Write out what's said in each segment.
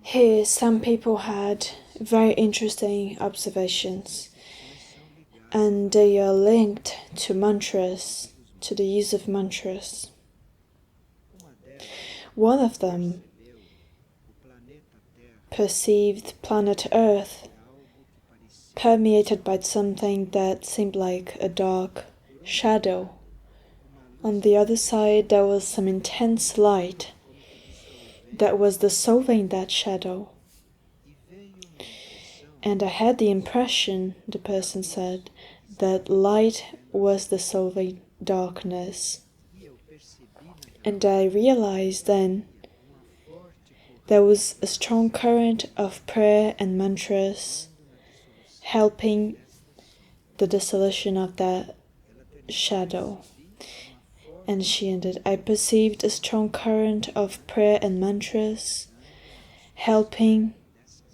Here, some people had very interesting observations, and they are linked to mantras, to the use of mantras. One of them perceived planet Earth permeated by something that seemed like a dark shadow. On the other side, there was some intense light that was dissolving that shadow. And I had the impression, the person said, that light was dissolving darkness. And I realized then there was a strong current of prayer and mantras helping the dissolution of that shadow. And she ended, I perceived a strong current of prayer and mantras helping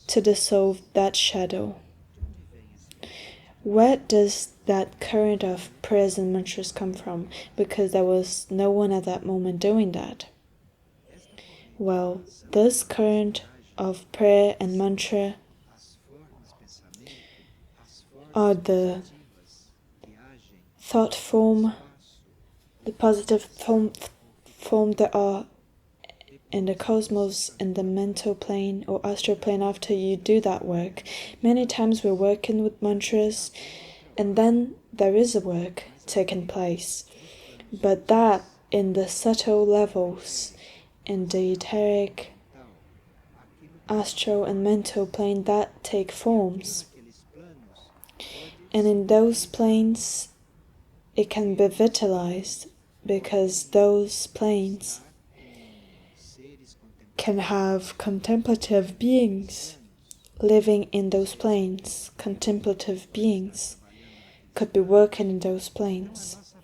to dissolve that shadow. Where does that current of prayers and mantras come from? Because there was no one at that moment doing that. Well, this current of prayer and mantra are the thought form, the positive form that are in the cosmos, in the mental plane or astral plane after you do that work. Many times we're working with mantras and then there is a work taking place. But that in the subtle levels, in the etheric, astral and mental plane, that take forms. And in those planes, it can be vitalized because those planes can have contemplative beings living in those planes. Contemplative beings could be working in those planes.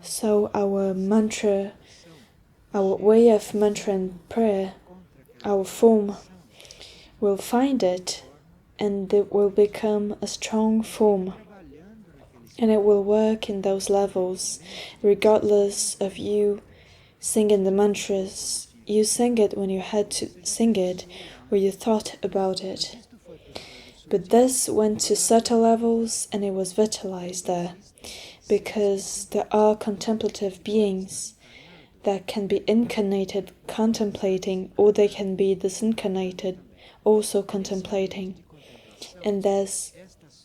So our mantra, our way of mantra and prayer, our form, will find it and it will become a strong form. And it will work in those levels, regardless of you singing the mantras. You sang it when you had to sing it, or you thought about it. But this went to subtle levels and it was vitalized there, because there are contemplative beings that can be incarnated contemplating, or they can be disincarnated also contemplating. And there's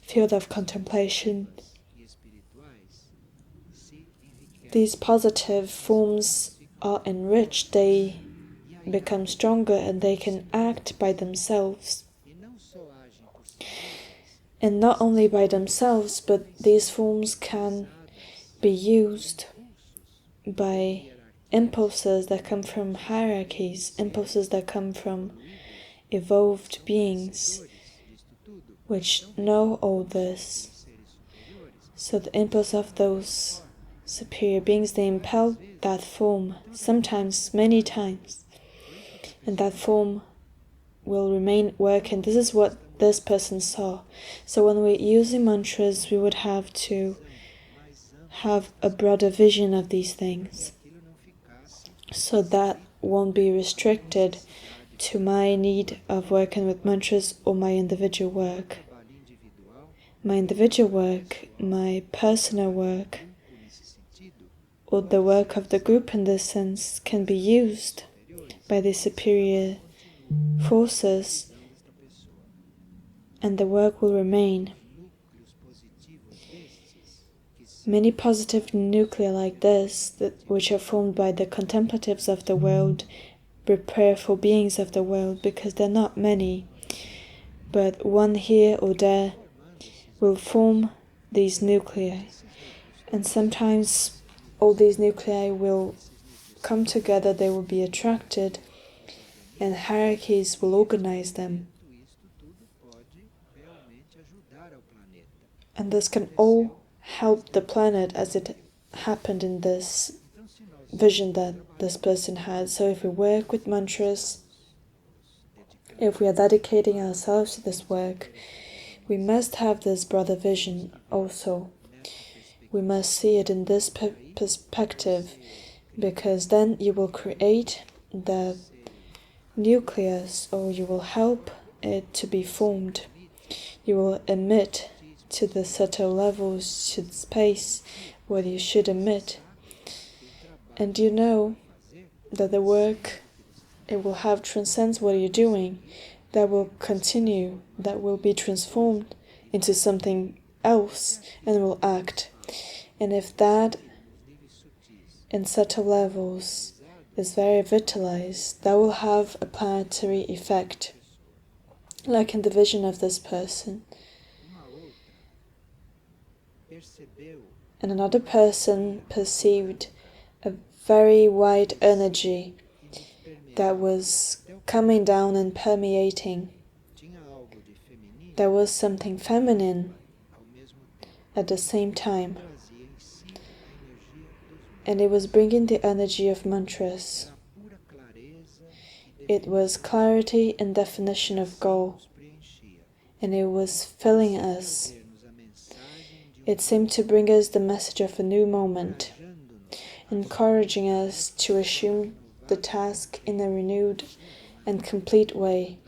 field of contemplation. These positive forms are enriched, they become stronger and they can act by themselves. And not only by themselves, but these forms can be used by impulses that come from hierarchies, impulses that come from evolved beings which know all this. So the impulse of those superior beings, they impel that form, sometimes, many times, and that form will remain working. This is what this person saw. So when we're using mantras, we would have to have a broader vision of these things, so that won't be restricted to my need of working with mantras or my individual work. My individual work, my personal work, or the work of the group in this sense can be used by the superior forces, and the work will remain. Many positive nuclei like this, which are formed by the contemplatives of the world, prepare for beings of the world, because they're not many, but one here or there will form these nuclei. And sometimes all these nuclei will come together, they will be attracted, and hierarchies will organize them. And this can all help the planet, as it happened in this vision that this person had. So if we work with mantras, if we are dedicating ourselves to this work, we must have this broader vision also. We must see it in this perspective, because then you will create the nucleus, or you will help it to be formed. You will emit to the subtle levels, to the space where you should emit. And you know that the work it will have transcends what you're doing, that will continue, that will be transformed into something else and will act. And if that in subtle levels is very vitalized, that will have a planetary effect, like in the vision of this person. And another person perceived a very wide energy that was coming down and permeating. There was something feminine at the same time, and it was bringing the energy of mantras. It was clarity and definition of goal, and it was filling us. It seemed to bring us the message of a new moment, encouraging us to assume the task in a renewed and complete way.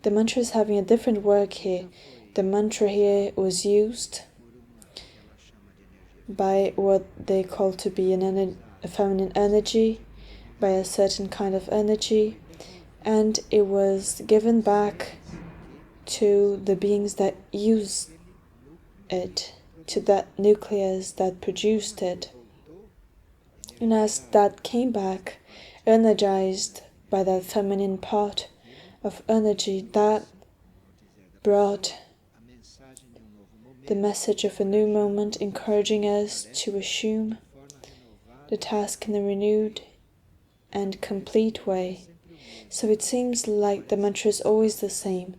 The mantra is having a different work here. The mantra here was used by what they call to be a feminine energy, by a certain kind of energy, and it was given back to the beings that used it, to that nucleus that produced it. And as that came back, energized by that feminine part of energy, that brought the message of a new moment, encouraging us to assume the task in a renewed and complete way. So it seems like the mantra is always the same.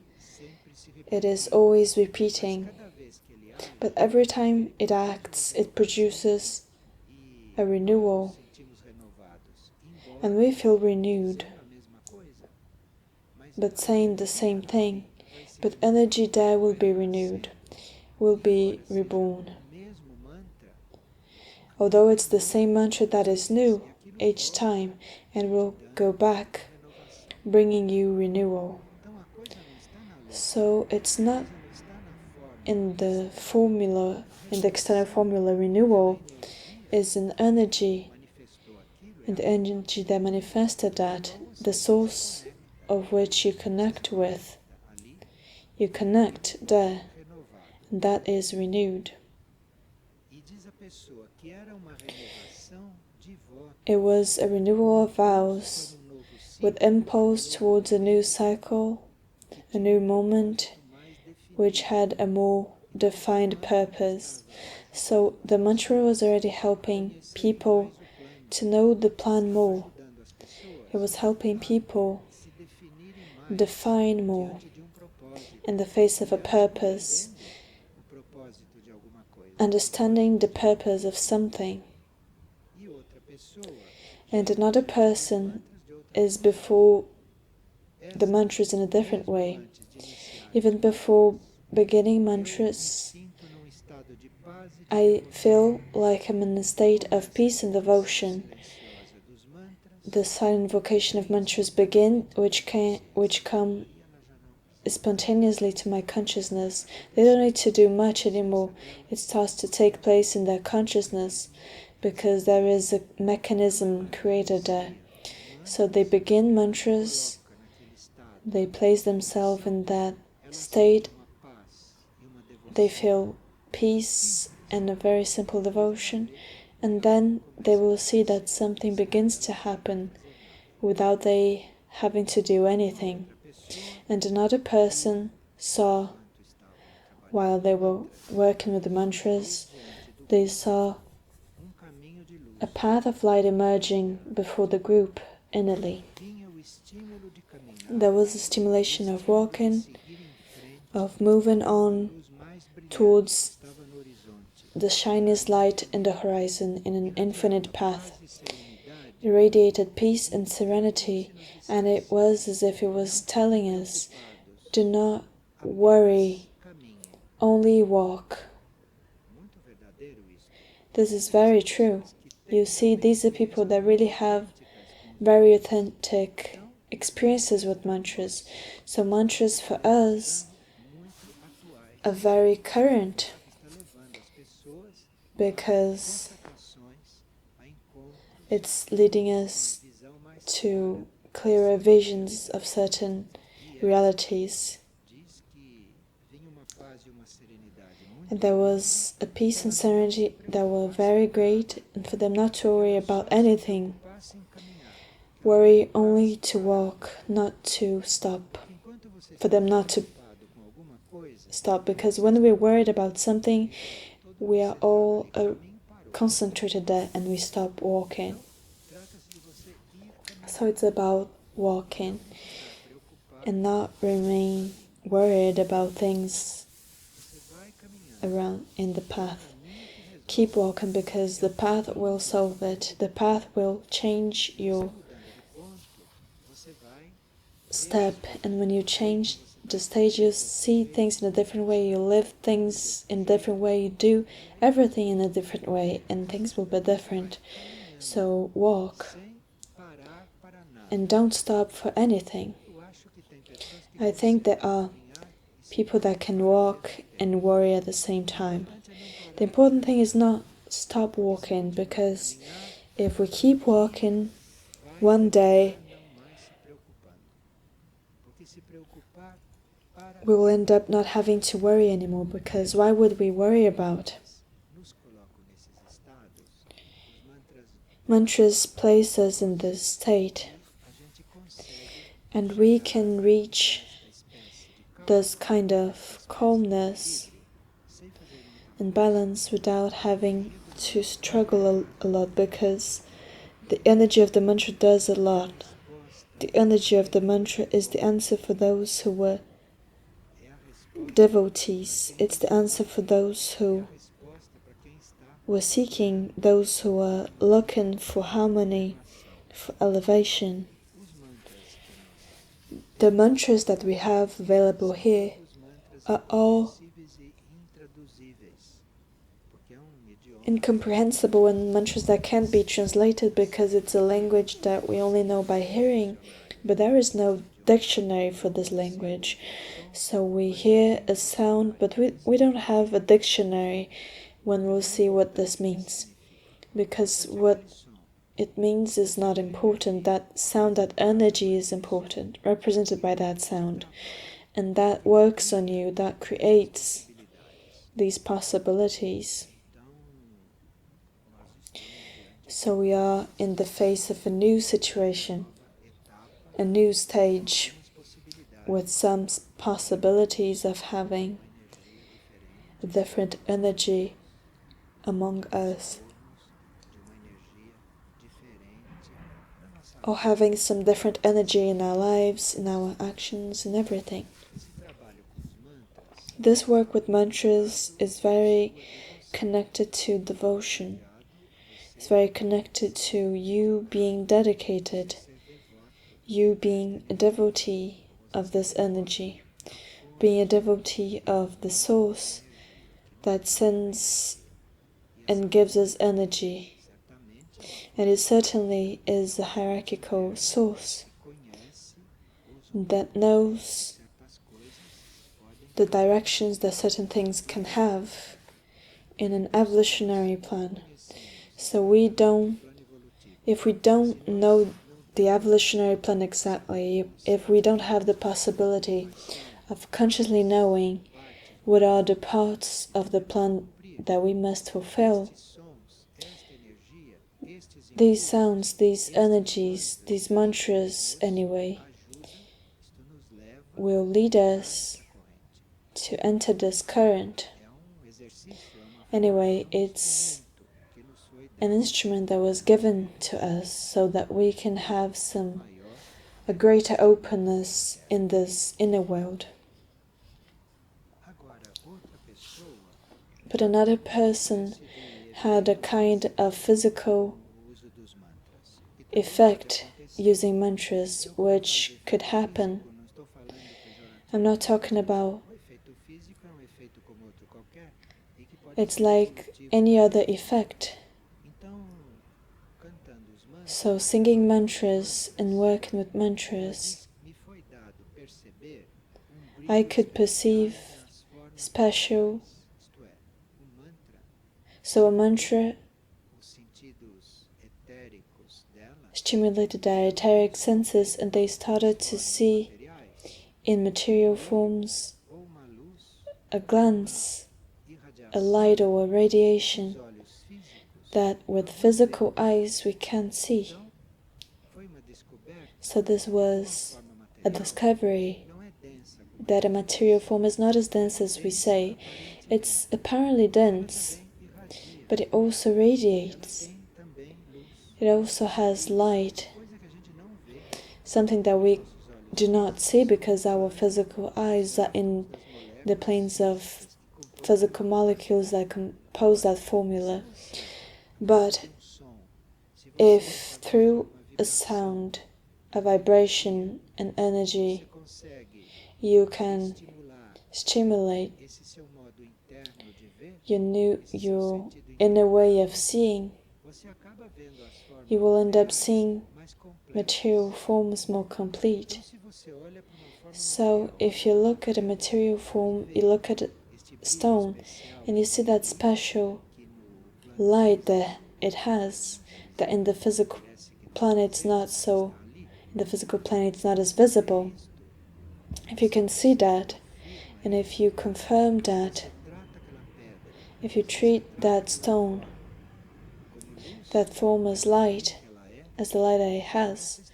It is always repeating. But every time it acts, it produces a renewal. And we feel renewed, but saying the same thing. But energy there will be renewed, will be reborn. Although it's the same mantra that is new each time and will go back, bringing you renewal. So it's not in the formula, in the external formula. Renewal is an energy, and the energy that manifested that, the source of which you connect with. You connect there, and that is renewed. It was a renewal of vows, with impulse towards a new cycle, a new moment, which had a more defined purpose. So the mantra was already helping people to know the plan more. It was helping people define more in the face of a purpose, understanding the purpose of something. And another person is before the mantras in a different way. Even before beginning mantras, I feel like I'm in a state of peace and devotion. The silent invocation of mantras begin, which come spontaneously to my consciousness. They don't need to do much anymore. It starts to take place in their consciousness because there is a mechanism created there. So they begin mantras, they place themselves in that state, they feel peace and a very simple devotion, and then they will see that something begins to happen without they having to do anything. And another person saw, while they were working with the mantras, they saw a path of light emerging before the group innerly. There was a stimulation of walking, of moving on towards the shiniest light in the horizon in an infinite path. It radiated peace and serenity, and it was as if it was telling us, do not worry, only walk. This is very true. You see, these are people that really have very authentic experiences with mantras. So mantras for us are very current because it's leading us to clearer visions of certain realities. And there was a peace and serenity that were very great, and for them not to worry about anything. Worry only to walk, not to stop. For them not to stop, because when we're worried about something, we are all concentrated there and we stop walking. So it's about walking and not remain worried about things around in the path. Keep walking because the path will solve it. The path will change your step, and when you change the stage, you see things in a different way, you live things in a different way, you do everything in a different way, and things will be different. So walk and don't stop for anything. I think there are people that can walk and worry at the same time. The important thing is not stop walking, because if we keep walking, one day we will end up not having to worry anymore, because why would we worry about? Mantras place us in this state, and we can reach this kind of calmness and balance without having to struggle a lot, because the energy of the mantra does a lot. The energy of the mantra is the answer for those who were devotees. It's the answer for those who were seeking, those who were looking for harmony, for elevation. The mantras that we have available here are all incomprehensible and mantras that can't be translated because it's a language that we only know by hearing, but there is no dictionary for this language. So we hear a sound, but we don't have a dictionary when we'll see what this means, because what it means is not important. That sound, that energy is important, represented by that sound, and that works on you, that creates these possibilities. So we are in the face of a new situation, a new stage, with some possibilities of having a different energy among us, or having some different energy in our lives, in our actions, in everything. This work with mantras is very connected to devotion. It's very connected to you being dedicated, you being a devotee of this energy, being a devotee of the source that sends and gives us energy. And it certainly is a hierarchical source that knows the directions that certain things can have in an evolutionary plan. So if we don't know the evolutionary plan exactly, if we don't have the possibility of consciously knowing what are the parts of the plan that we must fulfill, these sounds, these energies, these mantras anyway, will lead us to enter this current. Anyway, it's an instrument that was given to us so that we can have a greater openness in this inner world. But another person had a kind of physical effect using mantras, which could happen. I'm not talking about, it's like any other effect. So singing mantras and working with mantras, I could perceive special. So a mantra stimulated their etheric senses, and they started to see in material forms a glance, a light or a radiation that with physical eyes we can't see. So this was a discovery that a material form is not as dense as we say. It's apparently dense, but it also radiates. It also has light, something that we do not see because our physical eyes are in the planes of physical molecules that compose that formula. But if through a sound, a vibration, an energy, you can stimulate your inner way of seeing, you will end up seeing material forms more complete. So if you look at a material form, you look at a stone, and you see that special light that it has, that in the physical planet it's not so, in the physical planet it's not as visible. If you can see that, and if you confirm that, if you treat that stone, that form as light, as the light that it has,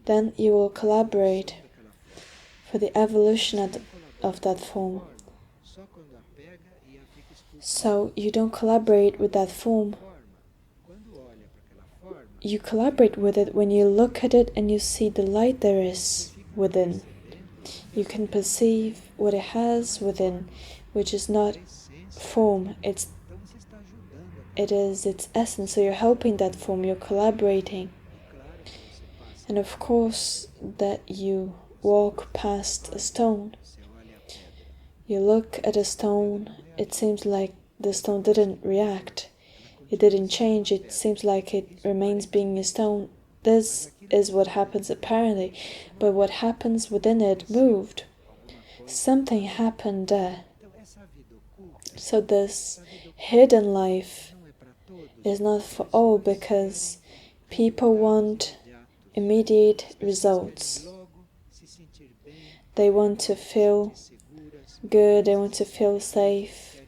then you will collaborate for the evolution of that form. So you don't collaborate with that form. You collaborate with it when you look at it and you see the light there is within. You can perceive what it has within, which is not form, it is its essence. So you're helping that form, you're collaborating. And of course that you walk past a stone, you look at a stone, it seems like the stone didn't react, it didn't change, it seems like it remains being a stone. This is what happens apparently, but what happens within it moved. Something happened there. So this hidden life is not for all, because people want immediate results. They want to feel good, they want to feel safe,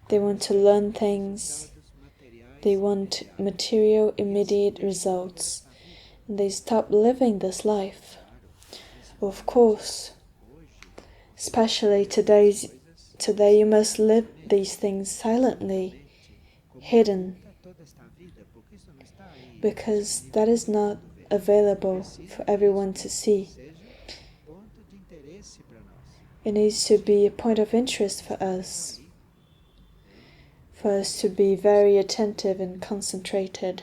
they want to learn things, they want material immediate results, and they stop living this life. Of course, especially today you must live these things silently, hidden, because that is not available for everyone to see. It needs to be a point of interest for us to be very attentive and concentrated.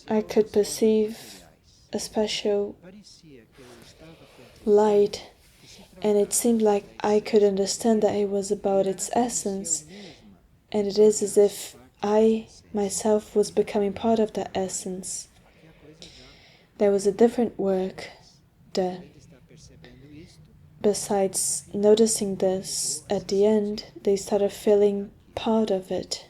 I could perceive a special light, and it seemed like I could understand that it was about its essence, and it is as if I myself was becoming part of that essence. There was a different work there. Besides noticing this, at the end, they started feeling part of it.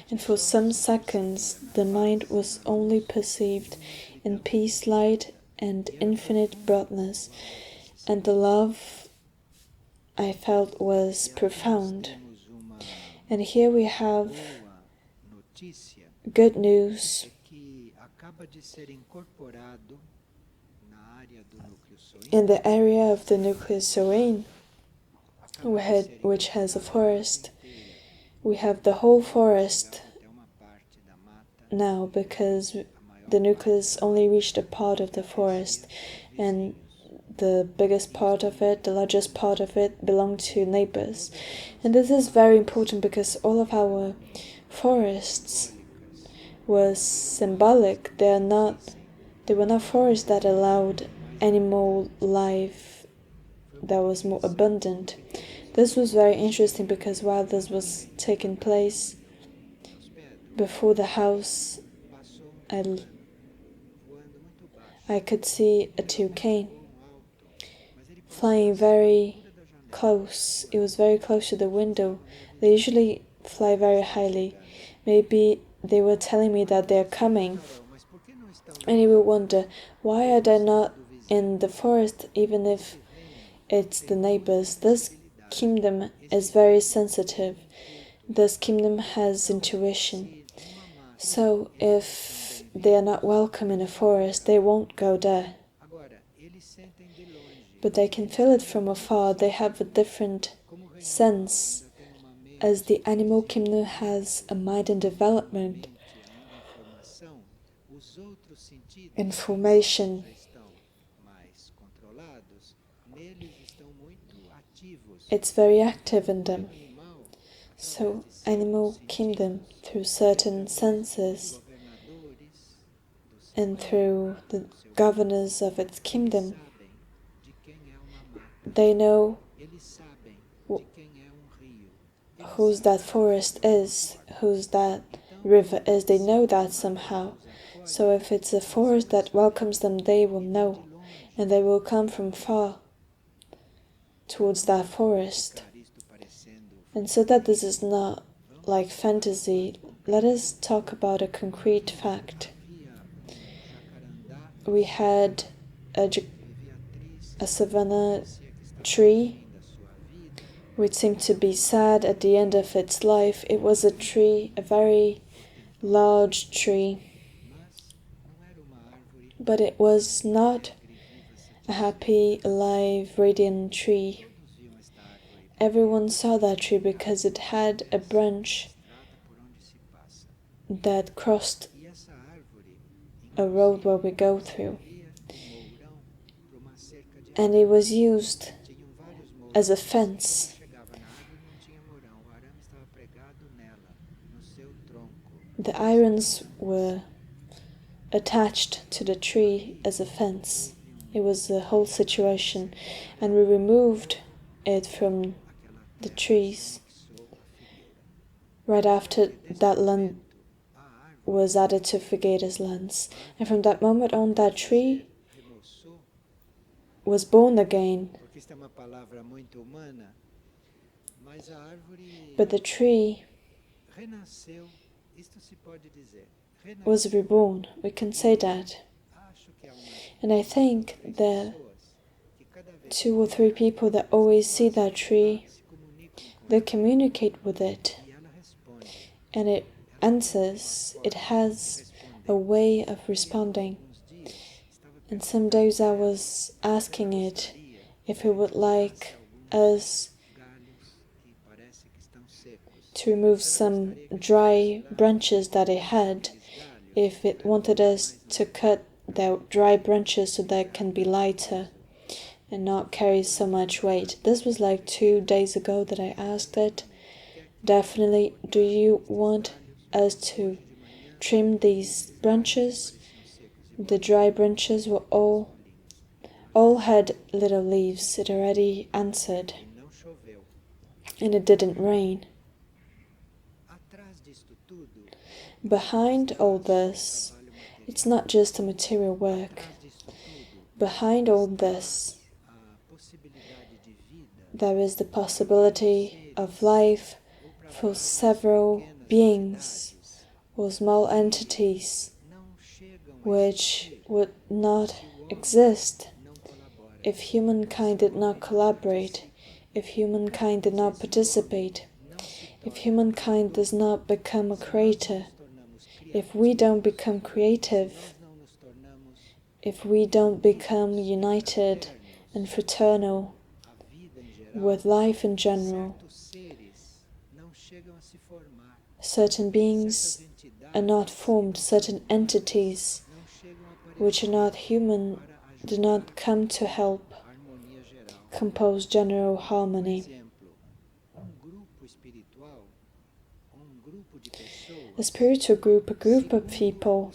And for some seconds, the mind was only perceived in peace, light, and infinite broadness, and the love I felt was profound. And here we have good news. In the area of the nucleus serene, which has a forest, we have the whole forest now, because the nucleus only reached a part of the forest, and the biggest part of it, the largest part of it, belonged to neighbors. And this is very important because all of our forests were symbolic. They were not forests that allowed animal life that was more abundant. This was very interesting because while this was taking place, before the house, I could see a toucan flying very close. It was very close to the window. They usually fly very highly. Maybe they were telling me that they're coming. And you will wonder, why are they not in the forest, even if it's the neighbors? This kingdom is very sensitive. This kingdom has intuition. So if they are not welcome in a forest, they won't go there. But they can feel it from afar. They have a different sense. As the animal kingdom has a mind in development, information, it's very active in them. So animal kingdom, through certain senses and through the governors of its kingdom, they know whose that forest is, whose that river is. They know that somehow. So if it's a forest that welcomes them, they will know, and they will come from far towards that forest. And so that this is not like fantasy, let us talk about a concrete fact. We had a savanna tree which seemed to be sad at the end of its life. It was a tree, a very large tree, but it was not a happy, alive, radiant tree. Everyone saw that tree because it had a branch that crossed a road where we go through. And it was used as a fence. The irons were attached to the tree as a fence. It was the whole situation, and we removed it from the trees right after that land was added to Figueira's lands. And from that moment on, that tree was born again. But the tree was reborn, we can say that. And I think that 2 or 3 people that always see that tree, they communicate with it, and it answers. It has a way of responding. And some days I was asking it if it would like us to remove some dry branches that it had, if it wanted us to cut the dry branches so that it can be lighter and not carry so much weight. This was like 2 days ago that I asked it. Definitely, do you want us to trim these branches? The dry branches were all had little leaves. It already answered, and it didn't rain. Behind all this, it's not just a material work. Behind all this, there is the possibility of life for several beings or small entities which would not exist if humankind did not collaborate, if humankind did not participate, if humankind does not become a creator, if we don't become creative, if we don't become united and fraternal with life in general. Certain beings are not formed, certain entities which are not human do not come to help compose general harmony. A spiritual group, a group of people,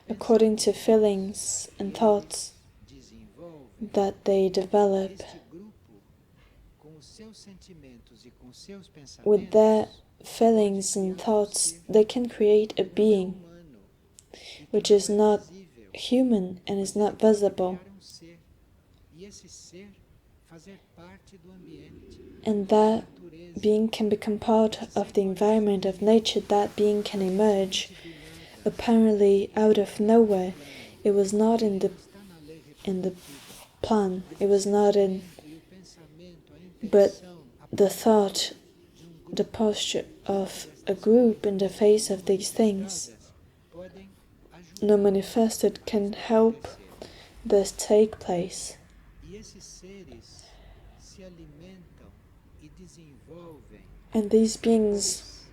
according to feelings and thoughts that they develop, with their feelings and thoughts, they can create a being which is not human and is not visible. And that being can become part of the environment of nature. That being can emerge apparently out of nowhere. It was not in the plan. It was not in, but the thought, the posture of a group in the face of these things, now manifested, can help this take place. And these beings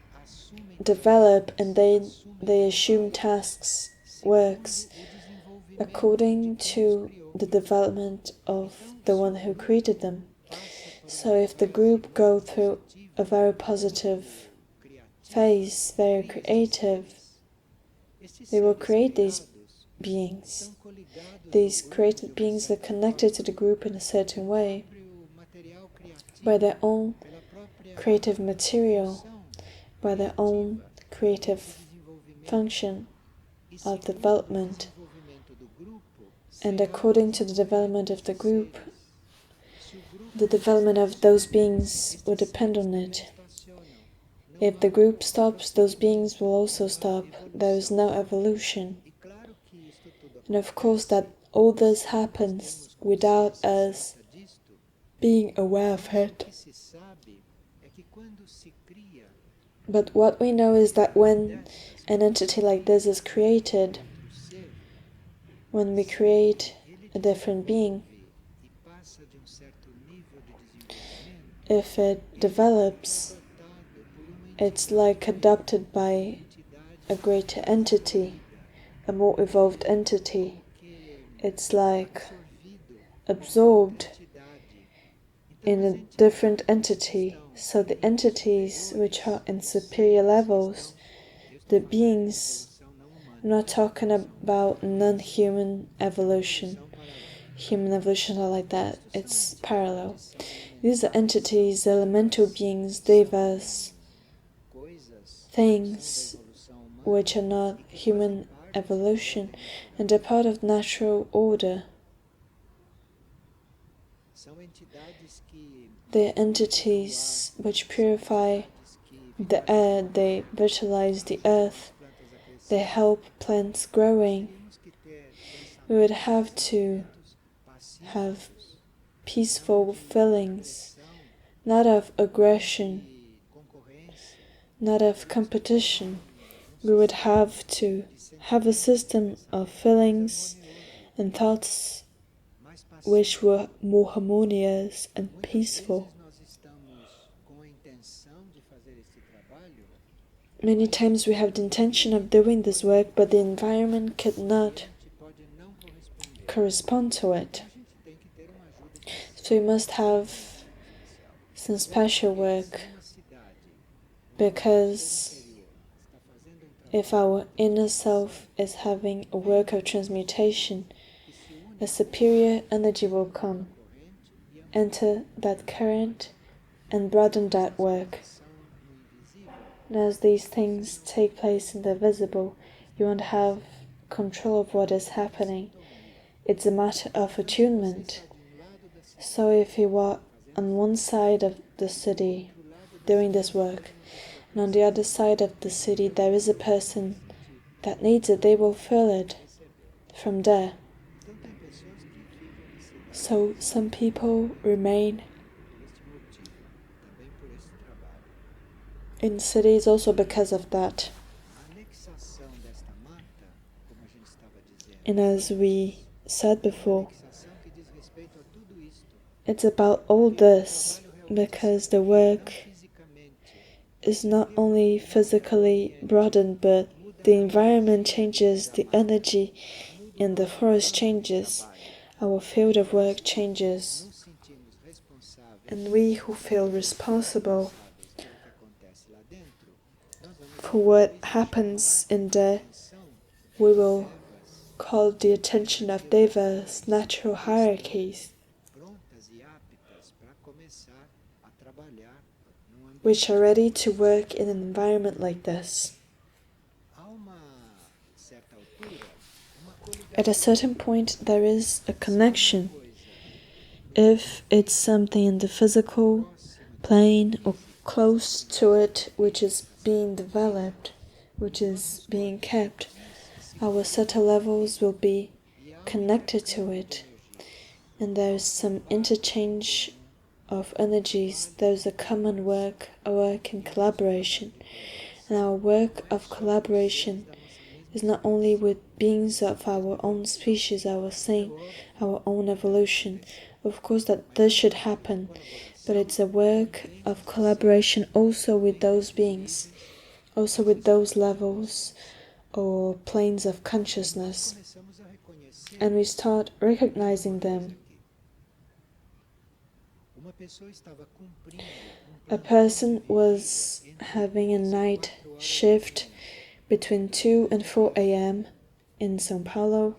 develop and they assume tasks, works, according to the development of the one who created them. So if the group go through a very positive phase, very creative, they will create these beings. These created beings are connected to the group in a certain way by their own creative material, by their own creative function of development. And according to the development of the group, the development of those beings will depend on it. If the group stops, those beings will also stop. There is no evolution. And of course that all this happens without us being aware of it. But what we know is that when an entity like this is created, when we create a different being, if it develops, it's like adopted by a greater entity, a more evolved entity. It's like absorbed in a different entity. So the entities which are in superior levels, the beings, I'm not talking about non-human evolution. Human evolution are like that, it's parallel. These are entities, elemental beings, devas, things which are not human evolution and are part of natural order. They are entities which purify the air, they vitalize the earth, they help plants growing. We would have to have peaceful feelings, not of aggression, not of competition. We would have to have a system of feelings and thoughts which were more harmonious and peaceful. Many times we have the intention of doing this work, but the environment could not correspond to it. So we must have some special work, because if our inner self is having a work of transmutation, a superior energy will come, enter that current and broaden that work. And as these things take place in the visible, you won't have control of what is happening. It's a matter of attunement. So if you are on one side of the city doing this work, and on the other side of the city there is a person that needs it, they will feel it from there. So some people remain in cities also because of that. And as we said before, it's about all this, because the work is not only physically broadened, but the environment changes, the energy in the forest changes, our field of work changes, and we who feel responsible for what happens in there, we will call the attention of Deva's natural hierarchies. which are ready to work in an environment like this. At a certain point, there is a connection. If it's something in the physical plane or close to it, which is being developed, which is being kept, our subtle levels will be connected to it. And there's some interchange of energies. There's a common work, a work in collaboration. And our work of collaboration is not only with beings of our own species, our own evolution. Of course that this should happen, but it's a work of collaboration also with those beings, also with those levels or planes of consciousness. And we start recognizing them. A person was having a night shift between 2 and 4 a.m. in São Paulo,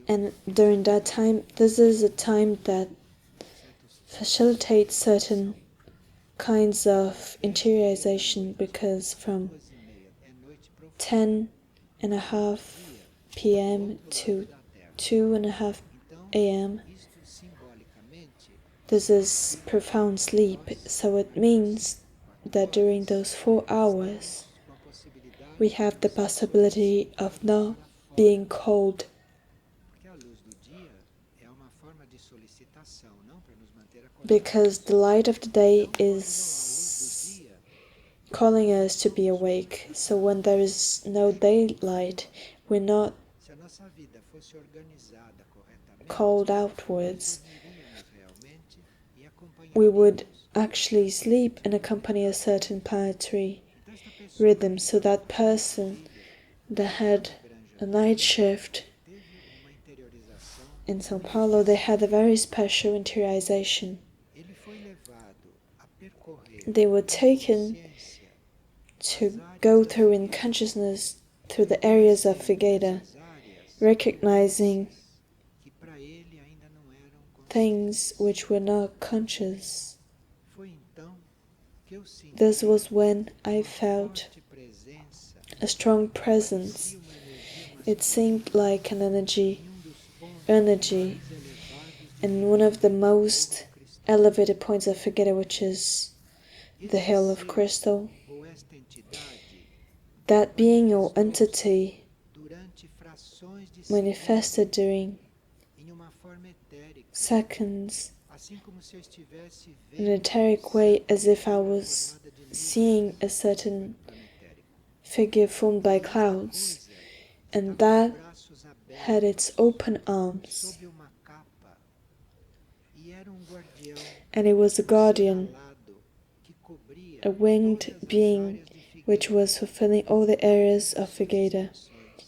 and during that time, this is a time that facilitates certain kinds of interiorization, because from 10:30 p.m. to 2:30 a.m. this is profound sleep, so it means that during those 4 hours we have the possibility of not being cold. Because the light of the day is calling us to be awake. So when there is no daylight, we're not called outwards. We would actually sleep and accompany a certain planetary rhythm. So that person that had a night shift in São Paulo, they had a very special interiorization. They were taken to go through in consciousness through the areas of Figueira, recognizing things which were not conscious. This was when I felt a strong presence. It seemed like an energy in one of the most elevated points of Figueira, which is the Hill of Crystal. That being or entity manifested during seconds in an etheric way, as if I was seeing a certain figure formed by clouds, and that had its open arms, and it was a guardian, a winged being which was fulfilling all the areas of Figueira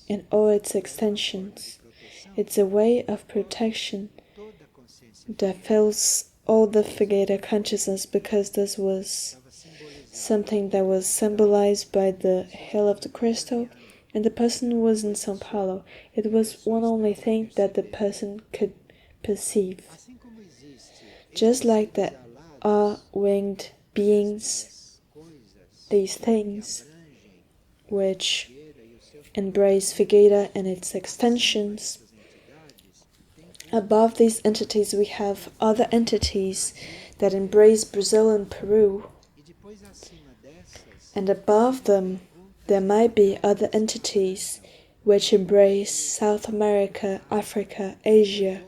in all its extensions. It's a way of protection that fills all the Figueira consciousness, because this was something that was symbolized by the Hill of the Crystal, and the person was in São Paulo. It was one only thing that the person could perceive. Just like there are winged beings, these things which embrace Figueira and its extensions, above these entities we have other entities that embrace Brazil and Peru, and above them there might be other entities which embrace South America, Africa, Asia,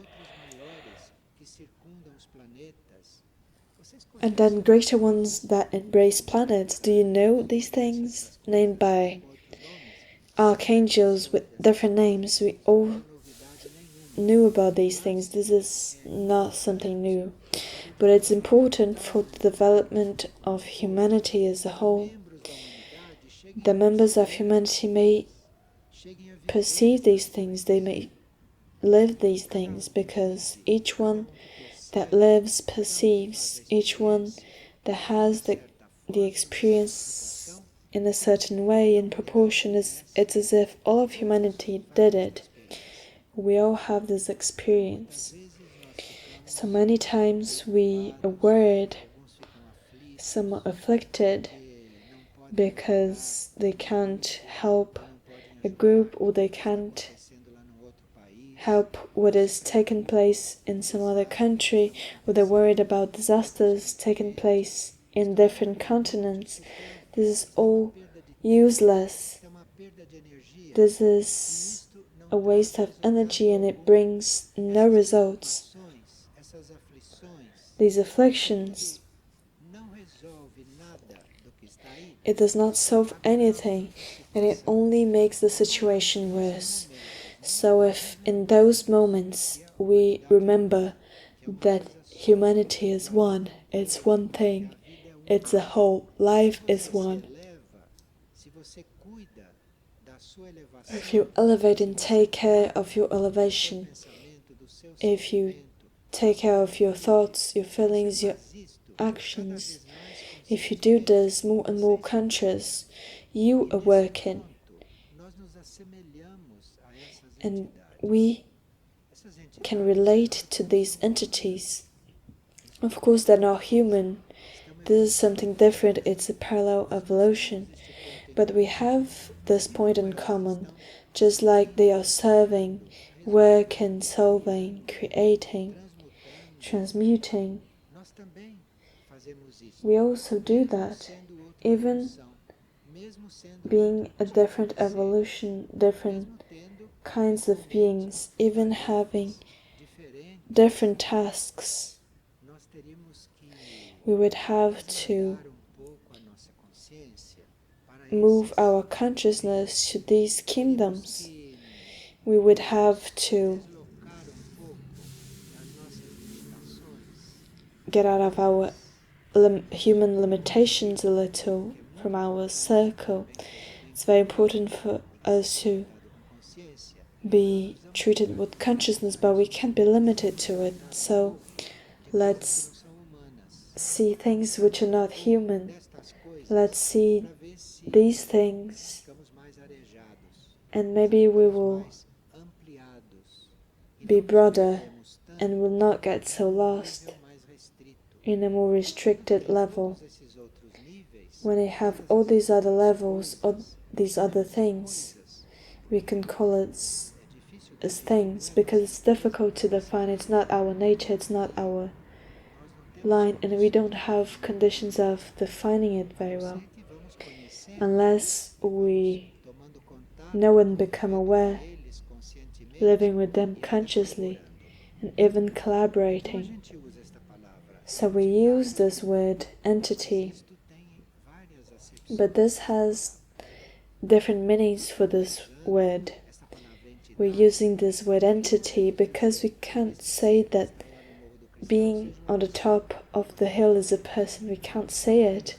and then greater ones that embrace planets. Do you know these things? Named by archangels with different names. We all knew about these things. This is not something new, but it's important for the development of humanity as a whole. The members of humanity may perceive these things, they may live these things, because each one that lives perceives, each one that has the experience in a certain way, in proportion, it's as if all of humanity did it. We all have this experience. So many times we are worried, somewhat afflicted, because they can't help a group or they can't help what is taking place in some other country, or they're worried about disasters taking place in different continents. This is all useless. This is a waste of energy and it brings no results. These afflictions, it does not solve anything and it only makes the situation worse. So if in those moments we remember that humanity is one, it's one thing, it's a whole, life is one. If you elevate and take care of your elevation, if you take care of your thoughts, your feelings, your actions, if you do this more and more conscious, you are working. And we can relate to these entities. Of course, they're not human. This is something different. It's a parallel evolution. But we have this point in common, just like they are serving, working, solving, creating, transmuting. We also do that, even being a different evolution, different kinds of beings, even having different tasks. We would have to move our consciousness to these kingdoms. We would have to get out of our human limitations a little, from our circle. It's very important for us to be treated with consciousness, but we can't be limited to it. So let's see things which are not human. Let's see these things, and maybe we will be broader and will not get so lost in a more restricted level. When we have all these other levels, or these other things, we can call it as things, because it's difficult to define. It's not our nature, it's not our line, and we don't have conditions of defining it very well. Unless we know and become aware, living with them consciously, and even collaborating. So we use this word entity, but this has different meanings for this word. We're using this word entity because we can't say that being on the top of the hill is a person. We can't say it.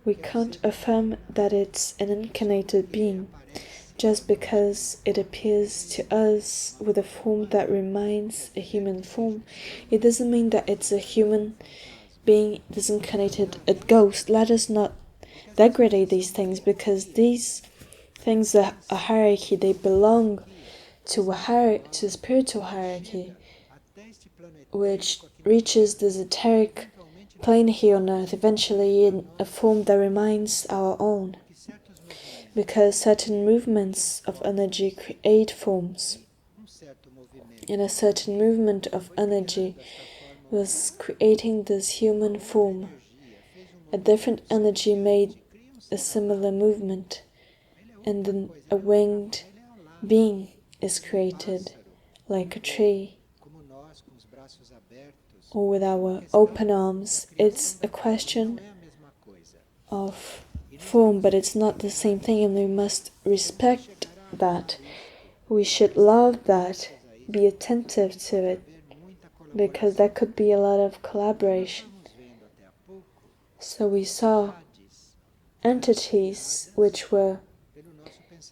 We can't affirm that it's an incarnated being just because it appears to us with a form that reminds a human form. It doesn't mean that it's a human being disincarnated, a ghost. Let us not degrade these things, because these things are a hierarchy. They belong to a spiritual hierarchy which reaches the esoteric plane here on earth, eventually in a form that reminds our own, because certain movements of energy create forms, and a certain movement of energy was creating this human form. A different energy made a similar movement, and then a winged being is created, like a tree, or with our open arms. It's a question of form, but it's not the same thing, and we must respect that. We should love that, be attentive to it, because there could be a lot of collaboration. So we saw entities which were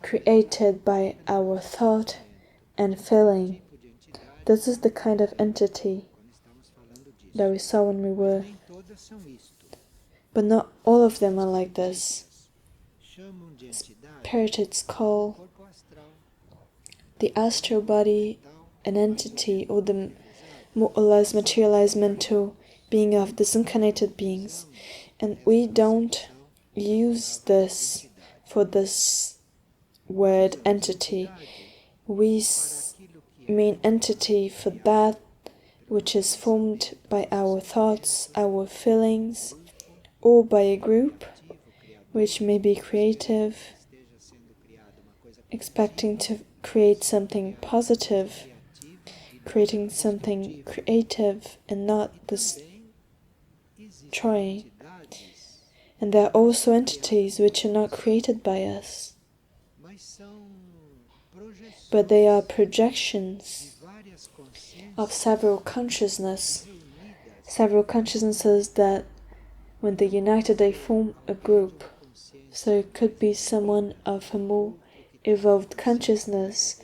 created by our thought and feeling. This is the kind of entity that we saw when we were, but not all of them are like this. Spirits call the astral body an entity, or the more or less materialized mental being of disincarnated beings. And we don't use this for this word entity. We mean entity for that which is formed by our thoughts, our feelings, or by a group which may be creative, expecting to create something positive, creating something creative and not destroying. And there are also entities which are not created by us, but they are projections of several consciousnesses that when they're united they form a group. So it could be someone of a more evolved consciousness,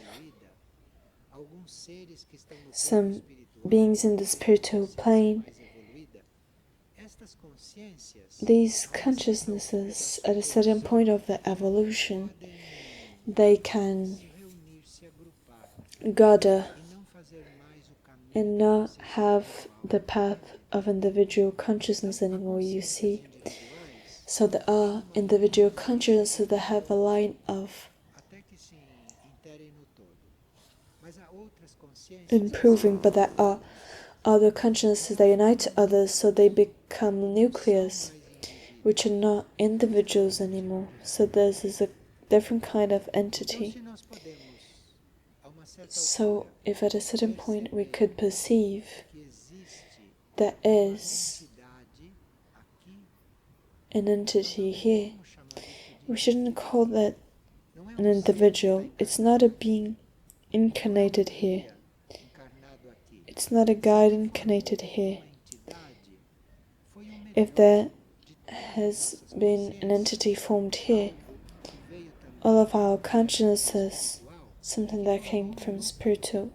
some beings in the spiritual plane. These consciousnesses, at a certain point of their evolution, they can gather and not have the path of individual consciousness anymore, you see. So there are individual consciousnesses that have a line of improving, but there are other consciousnesses that unite to others, so they become nucleus, which are not individuals anymore. So this is a different kind of entity. So if at a certain point we could perceive there is an entity here, we shouldn't call that an individual. It's not a being incarnated here. It's not a guide incarnated here. If there has been an entity formed here, all of our consciousnesses, something that came from spiritual,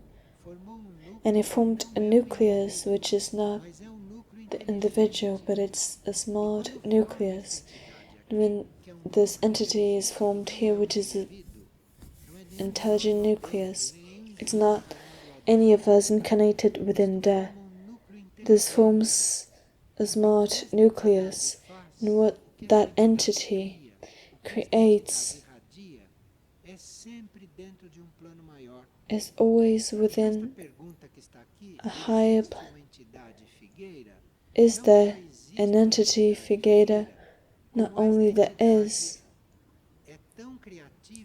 and it formed a nucleus which is not the individual, but it's a small nucleus. When this entity is formed here, which is an intelligent nucleus, it's not any of us incarnated within there. This forms a smart nucleus, and what that entity creates is always within a higher plan. Is there an entity, Figueira? Not only there is,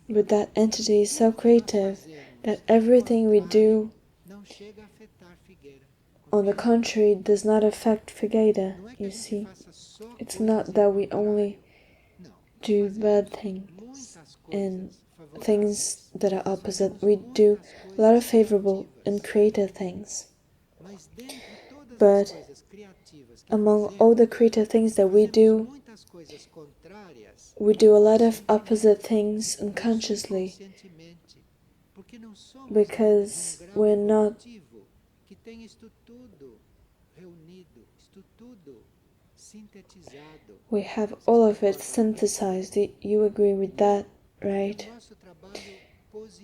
but that entity is so creative that everything we do, on the contrary, does not affect Figueira, you see. It's not that we only do bad things and things that are opposite. We do a lot of favorable and creative things. But among all the creative things that we do a lot of opposite things unconsciously, because we're not we have all of it synthesized. You agree with that, right?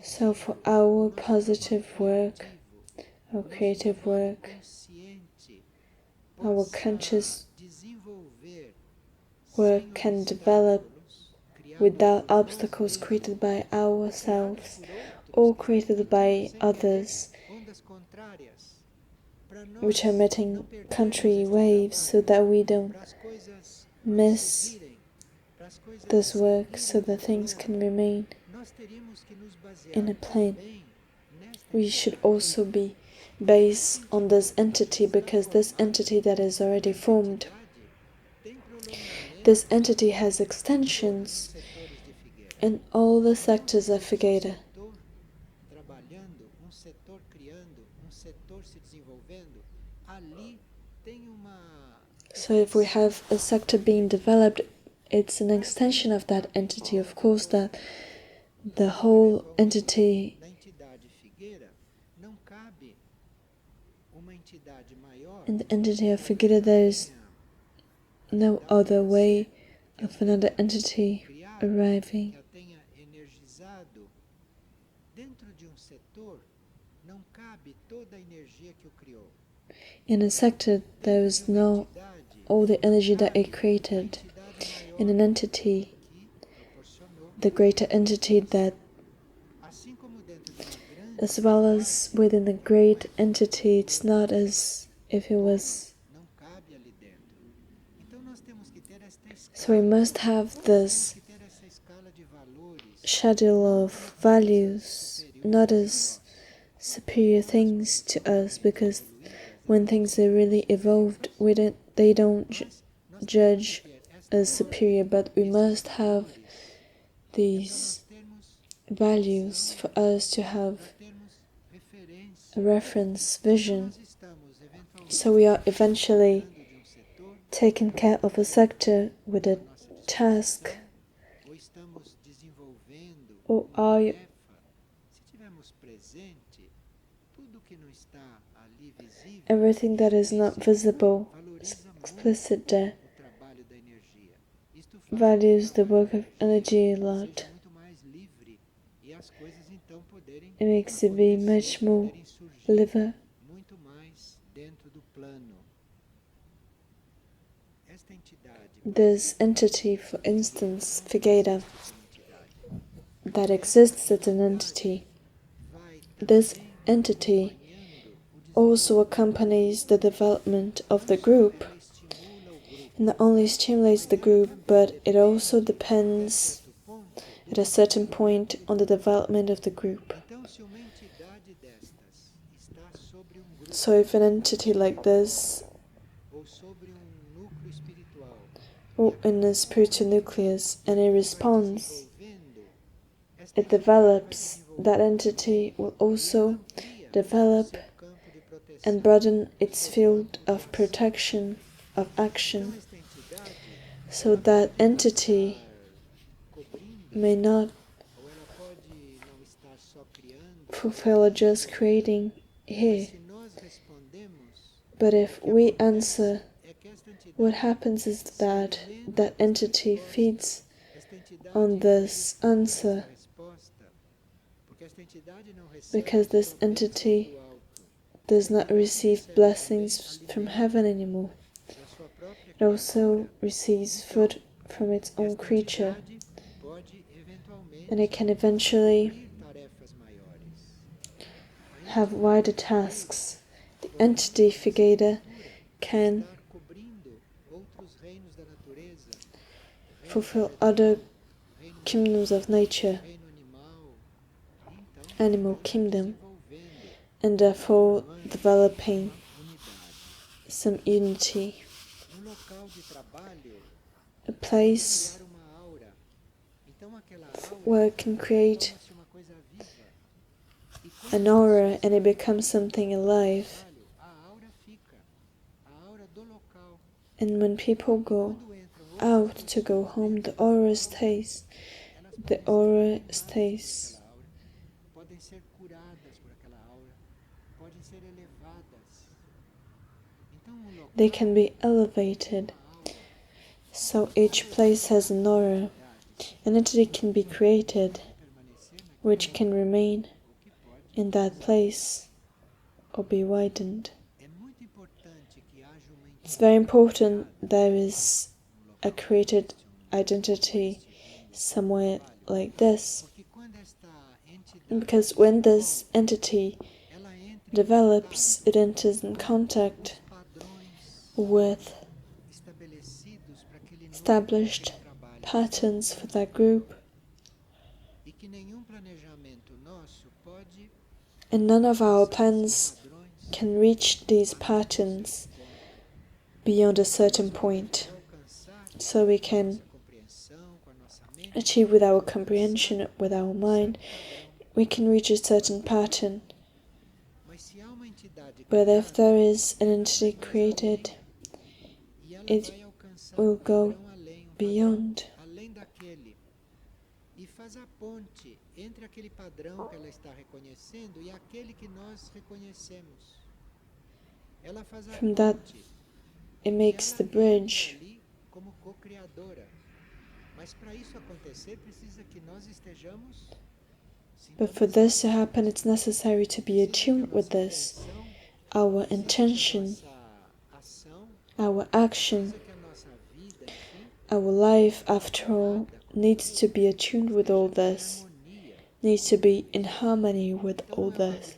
So for our positive work, our creative work, our conscious work can develop without obstacles created by ourselves or created by others, which are emitting contrary waves, so that we don't miss this work, so that things can remain in a plane. We should also be based on this entity, because this entity that is already formed, this entity has extensions in all the sectors of Figueira. So if we have a sector being developed, it's an extension of that entity. Of course, that the whole entity in the entity of Figueira, there is no other way of another entity arriving. In a sector, there is not all the energy that it created. In an entity, the greater entity that, as well as within a great entity, it's not as if it was. So we must have this schedule of values, not as superior things to us, because when things are really evolved, they don't judge as superior, but we must have these values for us to have a reference vision. So we are eventually taking care of a sector with a task, or are everything that is not visible, explicit there, values the work of energy a lot. It makes it be much more living. This entity, for instance, Figueira, that exists as an entity, this entity also accompanies the development of the group. It not only stimulates the group, but it also depends at a certain point on the development of the group. So if an entity like this, or in a spiritual nucleus, and it responds, it develops, that entity will also develop and broaden its field of protection, of action, so that entity may not fulfill just creating here. But if we answer, what happens is that that entity feeds on this answer, because this entity does not receive blessings from heaven anymore. It also receives food from its own creature, and it can eventually have wider tasks. The entity Figueira can fulfill other kingdoms of nature, animal kingdom, and therefore developing some unity. A place where it can create an aura and it becomes something alive. And when people go out to go home, the aura stays. The aura stays. They can be elevated. So each place has an aura. An entity can be created which can remain in that place or be widened. It's very important there is a created identity somewhere like this, because when this entity develops, it enters in contact with established patterns for that group, and none of our plans can reach these patterns beyond a certain point. So we can achieve with our comprehension, with our mind, we can reach a certain pattern. But if there is an entity created, it will go beyond. From that, it makes the bridge. But for this to happen, it's necessary to be attuned with this. our intention, our action, our life, after all, needs to be attuned with all this, needs to be in harmony with all this.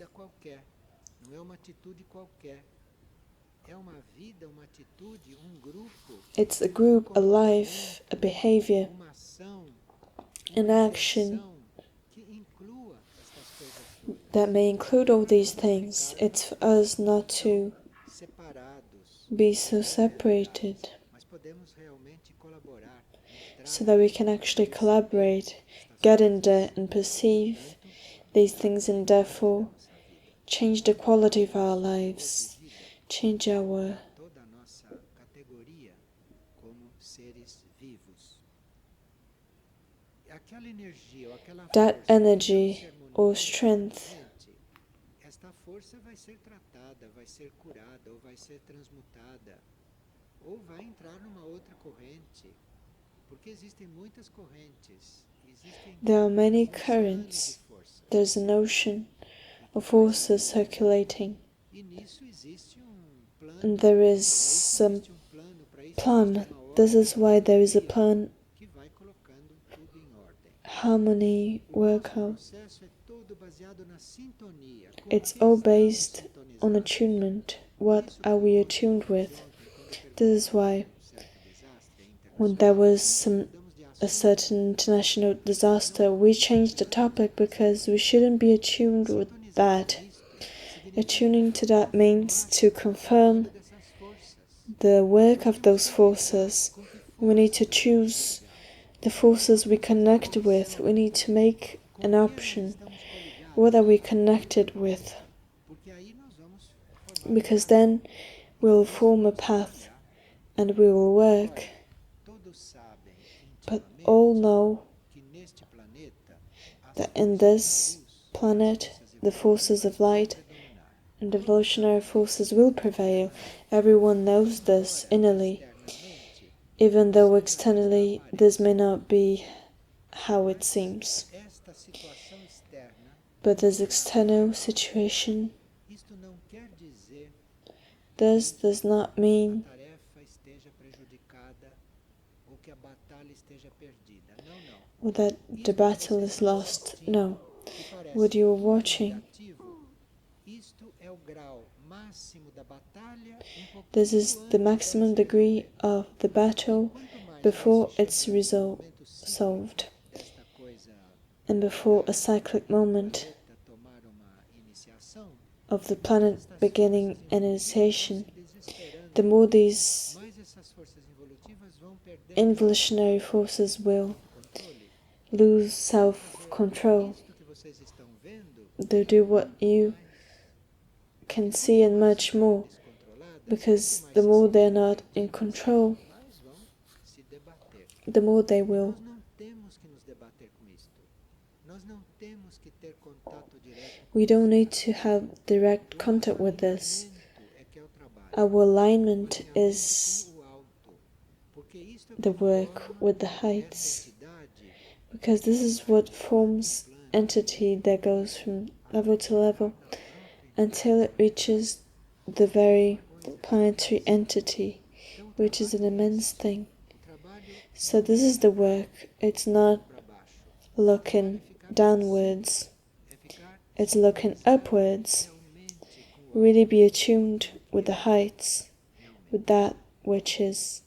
It's a group, a life, a behavior, an action that may include all these things. It's for us not to be so separated, so that we can actually collaborate, get in there and perceive these things, and therefore change the quality of our lives, change our that energy or strength there are many currents, there's an ocean of forces circulating, and there is some plan. This is why there is a plan, harmony, workout. It's all based on attunement. What are we attuned with? This is why when there was a certain international disaster, we changed the topic, because we shouldn't be attuned with that. Attuning to that means to confirm the work of those forces. We need to choose the forces we connect with. We need to make an option. What are we connected with? Because then we'll form a path and we will work. But all know that in this planet, the forces of light and evolutionary forces will prevail. Everyone knows this innerly, even though externally this may not be how it seems. But this external situation, this does not mean that the battle is lost. No. What you are watching, this is the maximum degree of the battle before it's solved, and before a cyclic moment of the planet beginning an initiation. The more these evolutionary forces will lose self-control, they'll do what you can see and much more, because the more they're not in control, the more they will. We don't need to have direct contact with this. Our alignment is the work with the heights, because this is what forms entity that goes from level to level until it reaches the very planetary entity, which is an immense thing. So this is the work. It's not looking downwards, it's looking upwards. Really be attuned with the heights, with that which is